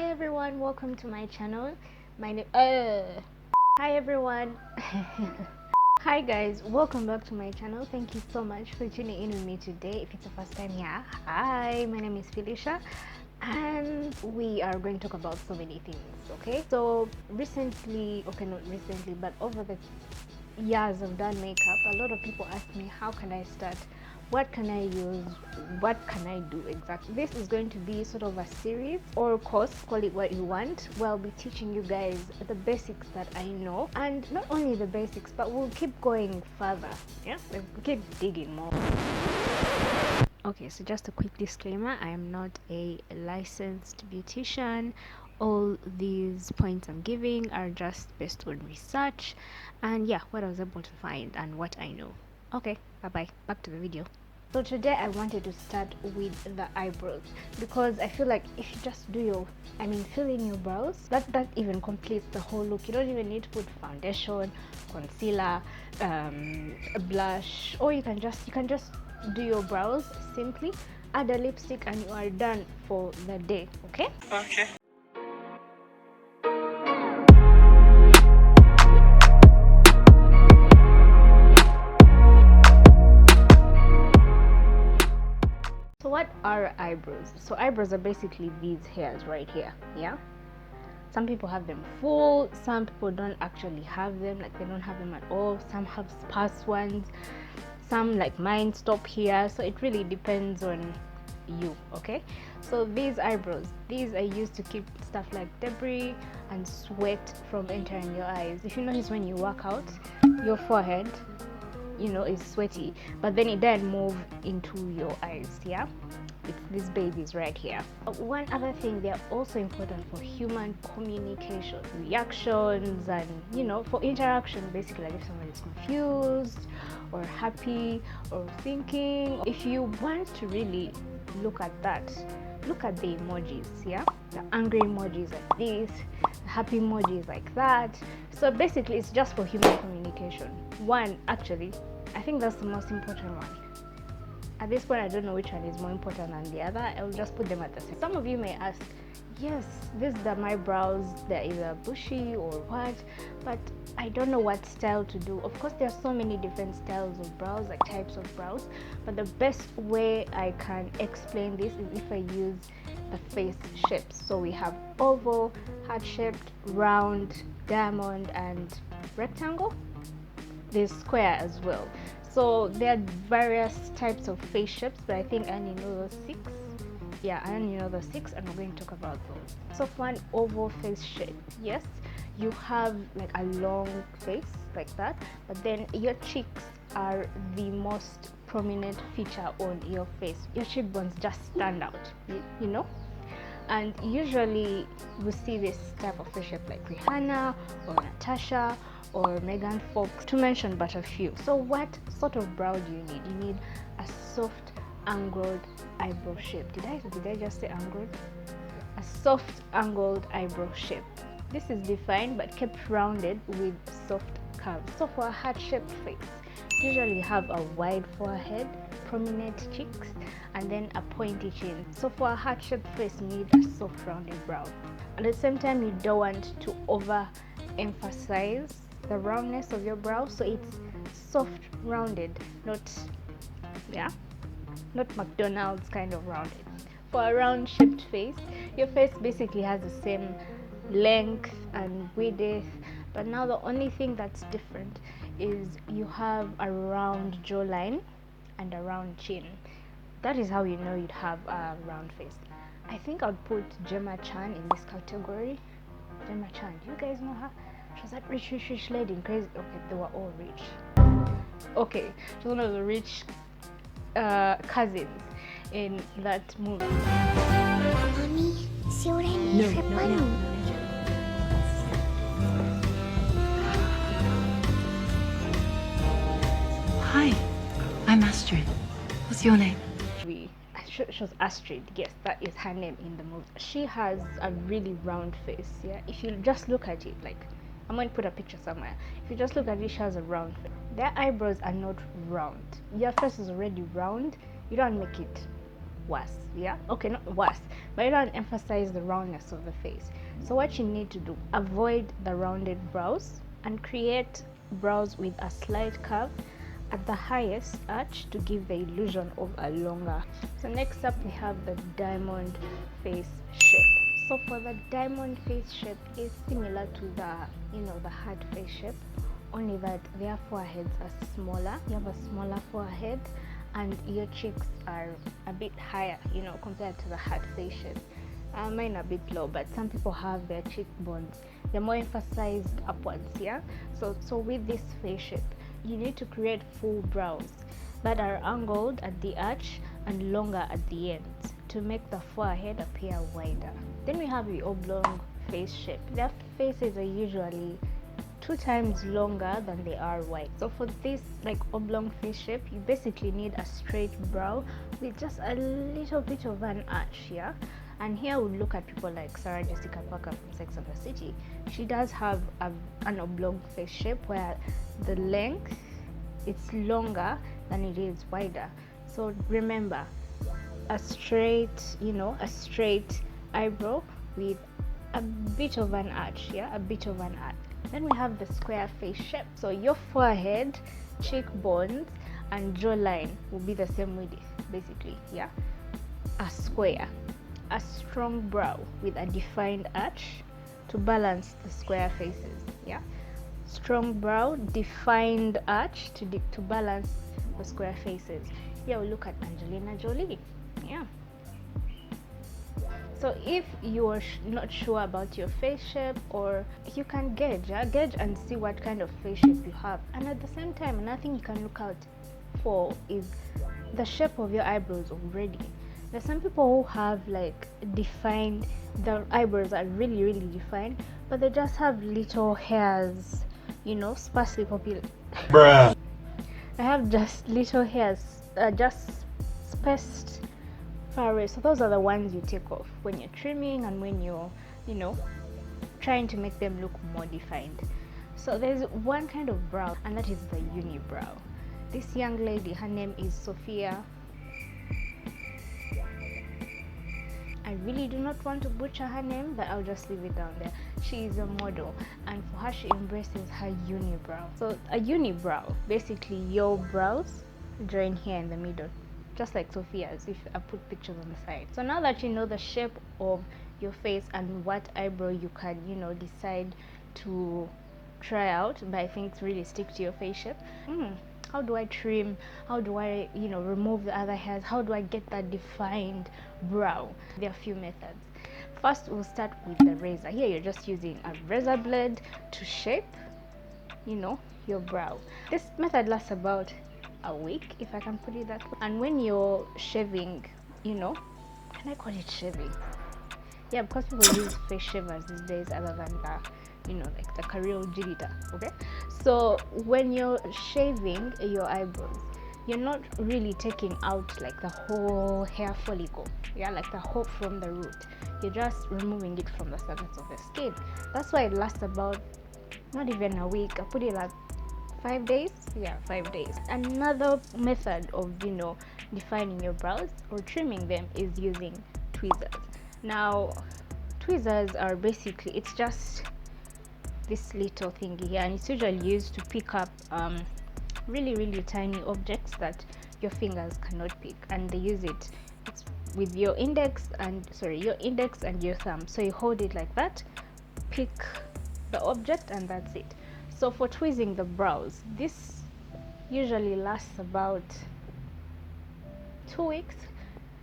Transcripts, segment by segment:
Hi everyone, welcome to my channel. My name Hi everyone. Hi guys, welcome back to my channel. Thank you so much for tuning in with me today. If it's the first time here, hi, my name is Phyllicia and we are going to talk about so many things. Okay, so recently, okay, not recently, but over the years I've done makeup, a lot of people ask me, how can I start, what can I use, what can I do exactly. This is going to be sort of a series or course, call it what you want, where I'll be teaching you guys the basics that I know, and not only the basics, but we'll keep going further. Yeah, we'll keep digging more. Okay, so just a quick disclaimer, I am not a licensed beautician. All these points I'm giving are just based on research and yeah, what I was able to find and what I know. Okay, bye bye, back to the video. So today I wanted to start with the eyebrows, because I feel like if you just do your, fill in your brows, that even completes the whole look. You don't even need to put foundation, concealer, a blush, or you can just do your brows simply, add a lipstick, and you are done for the day. Okay? Okay. So what are eyebrows? So eyebrows are basically these hairs right here. Yeah, some people have them full, some people don't actually have them, like they don't have them at all. Some have sparse ones, some like mine stop here, so it really depends on you. Okay, so these eyebrows, these are used to keep stuff like debris and sweat from entering your eyes. If you notice, when you work out, your forehead, you know, is sweaty, but then it then move into your eyes. Yeah, it's these babies right here. One other thing, they're also important for human communication, reactions, and you know, for interaction, basically, like if someone is confused or happy or thinking. If you want to really look at that, look at the emojis. Yeah, the angry emojis like this, the happy emojis like that. So basically it's just for human communication. One, actually, I think that's the most important one. At this point, I don't know which one is more important than the other. I will just put them at the same. Some of you may ask, yes, these are my brows, they're either bushy or what, but I don't know what style to do. Of course, there are so many different styles of brows, like types of brows, but the best way I can explain this is if I use the face shapes. So we have oval, heart-shaped, round, diamond, and rectangle. There's square as well. So there are various types of face shapes, but I think I only know those 6. Yeah, I only know the 6, and we're going to talk about those. So for an oval face shape, yes, you have like a long face like that, but then your cheeks are the most prominent feature on your face. Your cheekbones just stand out, you know. And usually we see this type of face shape like Rihanna or Natasha or Megan Fox, to mention but a few. So what sort of brow do you need? You need a soft angled eyebrow shape. Did I just say angled? A soft angled eyebrow shape. This is defined but kept rounded with soft curves. So for a heart-shaped face, usually you have a wide forehead, prominent cheeks, and then a pointy chin. So for a heart-shaped face, you need a soft rounded brow. At the same time, you don't want to over-emphasize the roundness of your brow, so it's soft rounded, not McDonald's kind of rounded. For a round shaped face, your face basically has the same length and width, but now the only thing that's different is you have a round jawline and a round chin. That is how you know you'd have a round face. I think I'd put Gemma Chan in this category. Gemma Chan, do you guys know her? She was that rich lady in Crazy. Okay, they were all rich. Okay, she's one of the rich cousins in that movie. Mommy, see what I made for Bunny? Hi, I'm Astrid. What's your name? She was Astrid. Yes, that is her name in the movie. She has a really round face. Yeah, if you just look at it, like, I'm going to put a picture somewhere. If you just look at it, she has a round face. Their eyebrows are not round. Your face is already round. You don't make it worse. Yeah, okay, not worse, but you don't emphasize the roundness of the face. So what you need to do, avoid the rounded brows and create brows with a slight curve at the highest arch to give the illusion of a longer. So next up we have the diamond face shape. So for the diamond face shape is similar to the, you know, the heart face shape, only that their foreheads are smaller. You have a smaller forehead and your cheeks are a bit higher, you know, compared to the heart face shape. Mine are a bit low, but some people have their cheekbones, they're more emphasized upwards. Yeah, so with this face shape you need to create full brows that are angled at the arch and longer at the ends to make the forehead appear wider. Then we have the oblong face shape. Their faces are usually 2 times longer than they are wide. So for this like oblong face shape, you basically need a straight brow with just a little bit of an arch. Yeah, and here we look at people like Sarah Jessica Parker from Sex and the City. She does have an oblong face shape where the length it's longer than it is wider. So remember, a straight, you know, a straight eyebrow with a bit of an arch. Yeah, a bit of an arch. Then we have the square face shape. So your forehead, cheekbones and jawline will be the same width basically. Yeah, a square, a strong brow with a defined arch to balance the square faces. Yeah, strong brow, defined arch to balance the square faces. Here we look at Angelina Jolie. Yeah, so if you're not sure about your face shape, or you can gauge and see what kind of face shape you have. And at the same time, another thing you can look out for is the shape of your eyebrows already. There's some people who have like defined, the eyebrows are really defined, but they just have little hairs, you know, sparsely populated. Bruh. I have just little hairs, just spaced far away. So those are the ones you take off when you're trimming and when you're, you know, trying to make them look more defined. So there's one kind of brow, and that is the unibrow. This young lady, her name is Sophia. I really do not want to butcher her name, but I'll just leave it down there. She is a model, and for her, she embraces her unibrow. So a unibrow, basically your brows join here in the middle, just like Sophia's, if I put pictures on the side. So now that you know the shape of your face and what eyebrow you can, you know, decide to try out, but I think it's really stick to your face shape. How do I trim? How do I, you know, remove the other hairs? How do I get that defined brow? There are a few methods. First, we'll start with the razor. Here you're just using a razor blade to shape, you know, your brow. This method lasts about a week, if I can put it that way. And when you're shaving, you know, can I call it shaving? Yeah, because people use face shavers these days other than the, you know, like the Karel Jigita. Okay, so when you're shaving your eyebrows, you're not really taking out like the whole hair follicle, yeah, like the whole from the root. You're just removing it from the surface of the skin. That's why it lasts about not even a week. I put it like 5 days. Yeah, 5 days. Another method of, you know, defining your brows or trimming them is using tweezers. Now tweezers are basically, it's just this little thingy here, and it's usually used to pick up really tiny objects that your fingers cannot pick, and they use it with your index and your thumb. So you hold it like that, pick the object, and that's it. So for tweezing the brows, this usually lasts about 2 weeks,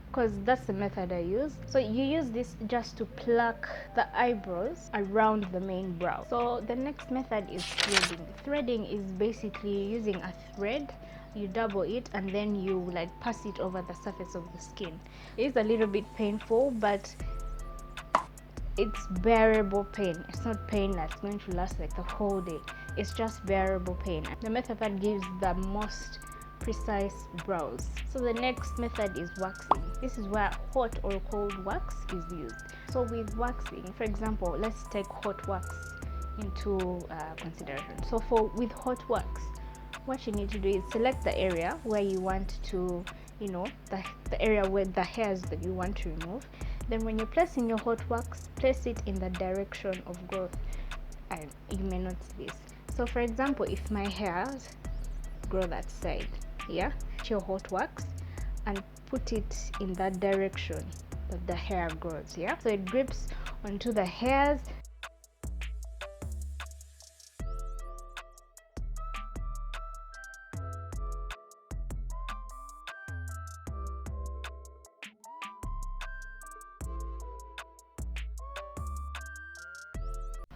because that's the method I use. So you use this just to pluck the eyebrows around the main brow. So the next method is threading. Threading is basically using a thread, you double it, and then you like pass it over the surface of the skin. It's a little bit painful, but it's bearable pain. It's not pain that's going to last like the whole day. It's just bearable pain. The method that gives the most precise brows. So the next method is waxing. This is where hot or cold wax is used. So with waxing, for example, let's take hot wax into consideration. So with hot wax, what you need to do is select the area where you want to, you know, the area where the hairs that you want to remove. Then when you're placing your hot wax, place it in the direction of growth, and you may notice this. So for example, if my hairs grow that side, yeah, your hot wax and put it in that direction that the hair grows, yeah, so it grips onto the hairs.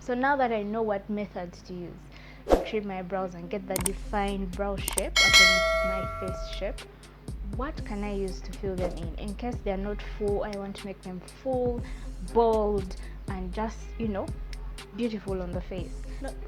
So now that I know what methods to use to trim my brows and get the defined brow shape according to my face shape, what can I use to fill them in case they're not full? I want to make them full, bold, and just, you know, beautiful on the face.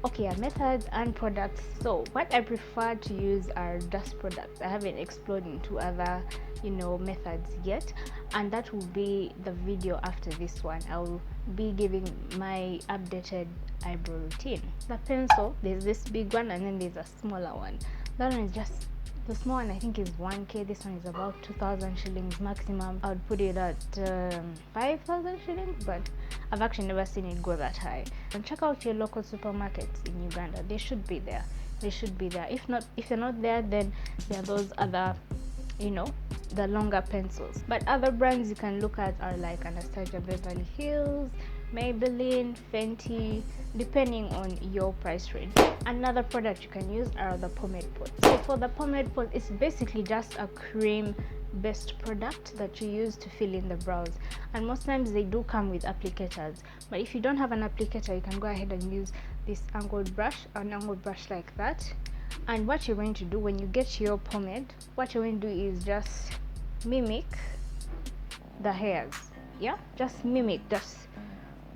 Okay, methods and products. So what I prefer to use are just products. I haven't explored into other, you know, methods yet, and that will be the video after this one. I will be giving my updated eyebrow routine. The pencil, there's this big one and then there's a smaller one. That one is just, the small one I think is 1k. This one is about 2,000 shillings maximum. I would put it at 5,000 shillings, but I've actually never seen it go that high. And check out your local supermarkets in Uganda. They should be there. They should be there. If not, if they're not there, then there are those other, you know, the longer pencils. But other brands you can look at are like Anastasia Beverly Hills, Maybelline, Fenty, depending on your price range. Another product you can use are the pomade pots. So for the pomade pot, it's basically just a cream based product that you use to fill in the brows, and most times they do come with applicators. But if you don't have an applicator, you can go ahead and use this angled brush, an angled brush like that. And what you're going to do when you get your pomade, what you're going to do is just mimic the hairs. Yeah, just mimic, just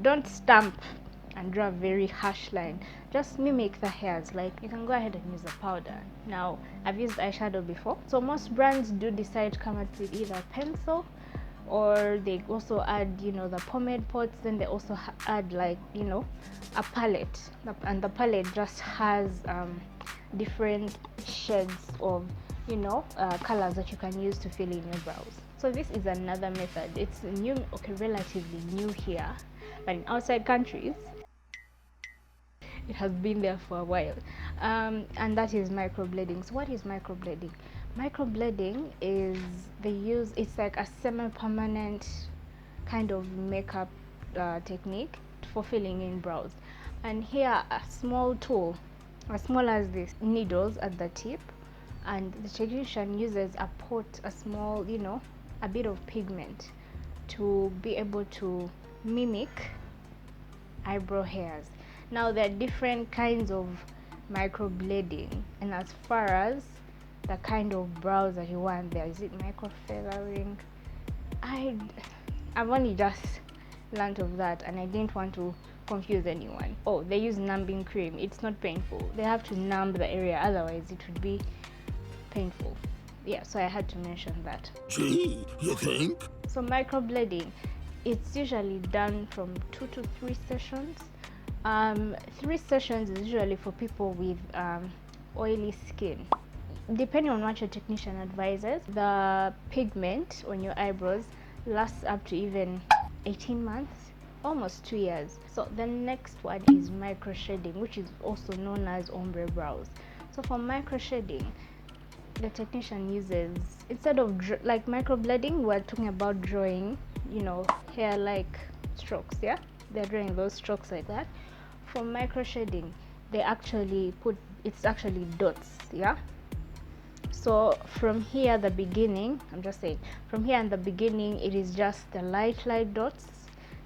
don't stamp and draw a very harsh line, just mimic the hairs. Like, you can go ahead and use a powder. Now I've used eyeshadow before, so most brands do decide to come out with either pencil, or they also add, you know, the pomade pots. Then they also add, like, you know, a palette, and the palette just has different shades of, you know, colors that you can use to fill in your brows. So this is another method. It's new, okay, relatively new here, but in outside countries it has been there for a while, and that is microblading. So what is microblading? Microblading is, it's like a semi-permanent kind of makeup technique for filling in brows. And here a small tool as small as this, needles at the tip, and the technician uses a pot, a small, you know, a bit of pigment to be able to mimic eyebrow hairs. Now there are different kinds of microblading, and as far as the kind of brows that you want, there is it micro feathering. I've only just learned of that, and I didn't want to confuse anyone. Oh, they use numbing cream. It's not painful. They have to numb the area, otherwise it would be painful. Yeah, so I had to mention that. Gee, you think? So microblading, it's usually done from 2 to 3 sessions. 3 sessions is usually for people with oily skin. Depending on what your technician advises, the pigment on your eyebrows lasts up to even 18 months, almost 2 years. So the next one is micro shading, which is also known as ombre brows. So for micro shading, the technician uses, instead of like microblading, we're talking about drawing, you know, hair like strokes. Yeah, they're drawing those strokes like that. For micro shading, they actually put, it's actually dots. Yeah, so from here, the beginning, I'm just saying, from here in the beginning, it is just the light dots.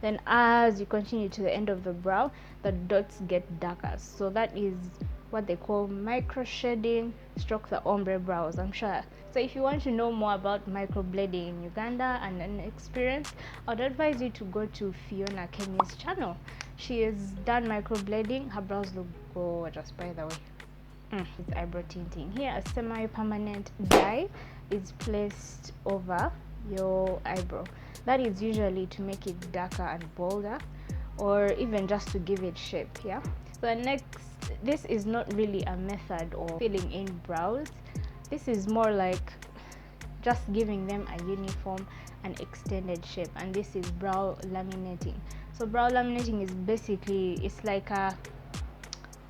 Then as you continue to the end of the brow, the dots get darker. So that is what they call micro shading stroke the ombre brows, I'm sure. So if you want to know more about microblading in Uganda and an experience, I would advise you to go to Fiona KEMI'S channel. She has done microblading. Her brows look gorgeous, by the way. It's eyebrow tinting. Here, a semi-permanent dye is placed over your eyebrow. That is usually to make it darker and bolder, or even just to give it shape. Yeah, So next, this is not really a method of filling in brows. This is more like just giving them a uniform and extended shape, and this is brow laminating. So brow laminating is basically, it's like a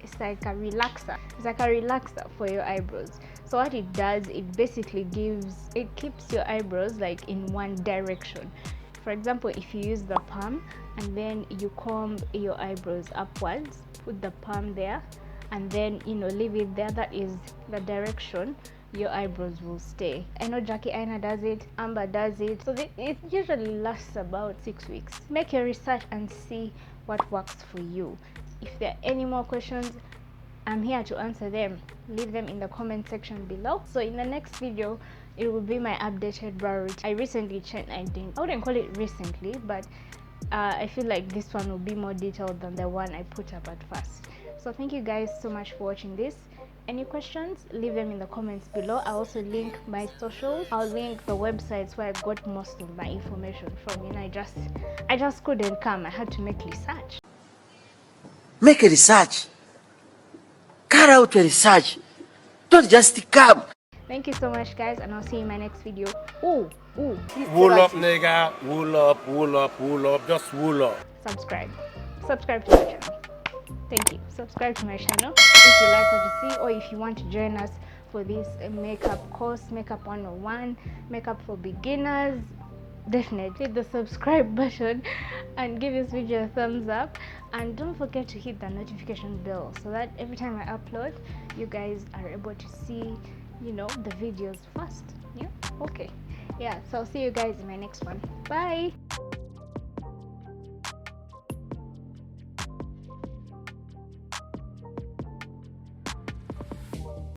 relaxer. It's like a relaxer for your eyebrows. So what it does, it basically keeps your eyebrows like in one direction. For example, if you use the palm and then you comb your eyebrows upwards, put the palm there and then leave it there, that is the direction your eyebrows will stay. I know Jackie Aina does it, Amber does it, so it usually lasts about 6 weeks. Make your research and see what works for you. If there are any more questions, I'm here to answer them. Leave them in the comment section below. So in the next video, it will be my updated brow routine. I recently changed, I wouldn't call it recently, but I feel like this one will be more detailed than the one I put up at first. So thank you guys so much for watching this. Any questions, leave them in the comments below. I also link my socials. I'll link the websites where I got most of my information from. I just couldn't come. I had to make research. Make a research. Carry out a research. Don't just come. Thank you so much, guys, and I'll see you in my next video. Ooh. Wool up, nigga. Wool up, wool up, wool up. Just wool up. Subscribe to my channel. Thank you. Subscribe to my channel if you like what you see, or if you want to join us for this makeup course, makeup 101, makeup for beginners. Definitely hit the subscribe button and give this video a thumbs up, and don't forget to hit the notification bell so that every time I upload, you guys are able to see the videos first. Yeah, okay. Yeah, so I'll see you guys in my next one. Bye.